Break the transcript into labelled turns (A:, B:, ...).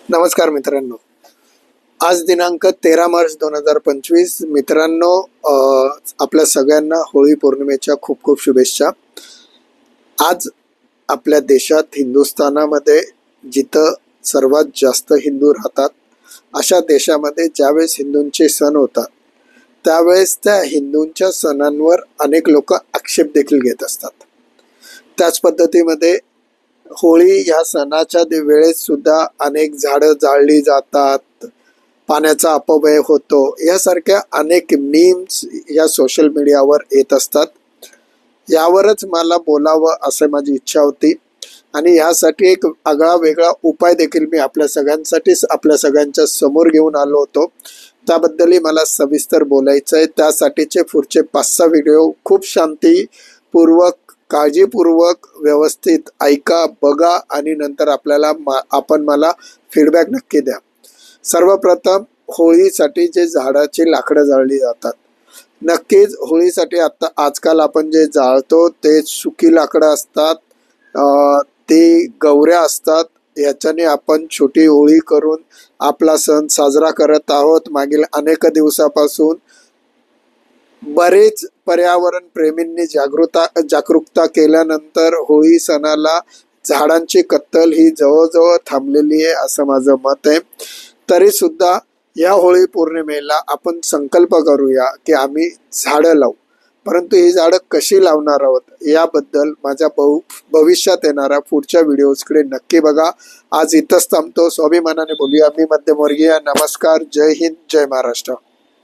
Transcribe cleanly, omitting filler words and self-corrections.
A: नमस्कार मित्रांनो, आज दिनांक 13 मार्च 2025. मित्रांनो, आपल्या सगळ्यांना होळी पौर्णिमेच्या खूप खूप शुभेच्छा. आज आपल्या देशात हिंदुस्थानामध्ये जिथं सर्वात जास्त हिंदू राहतात अशा देशामध्ये ज्यावेळेस हिंदूंचे सण होतात त्यावेळेस त्या हिंदूंच्या सणांवर अनेक लोक आक्षेप देखील घेत असतात. त्याच पद्धतीमध्ये होळी या सणाच्या वेळेस सुद्धा अनेक झाडं जाळली जातात, पाण्याचा अपव्यय होतो, यासारख्या अनेक मीम्स या सोशल मीडियावर येत असतात. यावरच मला बोलावं असं माझी इच्छा होती आणि यासाठी एक आगळा वेगळा उपाय देखील मी आपल्या सगळ्यांच्या समोर घेऊन आलो होतो. त्याबद्दलही मला सविस्तर बोलायचं आहे. त्यासाठीचे पुढचे 5-6 व्हिडिओ खूप शांतीपूर्वक, काळजीपूर्वक व्यवस्थित ऐका, बघा आणि नंतर आपण मला फीडबॅक नक्की द्या. सर्वप्रथम, होळीसाठी जे झाडाची लाकडं जाळली जातात, नक्कीच होळीसाठी आजकाल आपण जे जाळतो ते सुकी लाकडं असतात, ते गवऱ्या असतात. याच्याने आपण छोटी होळी करून आपला सण साजरा करत आहोत. मागील अनेक दिवसापासून बरेच पर्यावरण प्रेमींनी जागरूकता केल्यानंतर होळी सणाला झाडांची कत्तल ही जवळजवळ थांबलेली आहे असं माझं मत आहे. तरी सुद्धा या होळी पौर्णिमेला आपण संकल्प करूया की आम्ही झाडं लावू. परंतु ही झाडं कशी लावणार आहोत याबद्दल माझ्या भविष्यात येणाऱ्या पुढच्या व्हिडिओजकडे नक्की बघा. आज इथंच थांबतो. स्वाभिमानाने बोलूया. मी मध्यमवर्गीय. नमस्कार. जय हिंद. जय महाराष्ट्र.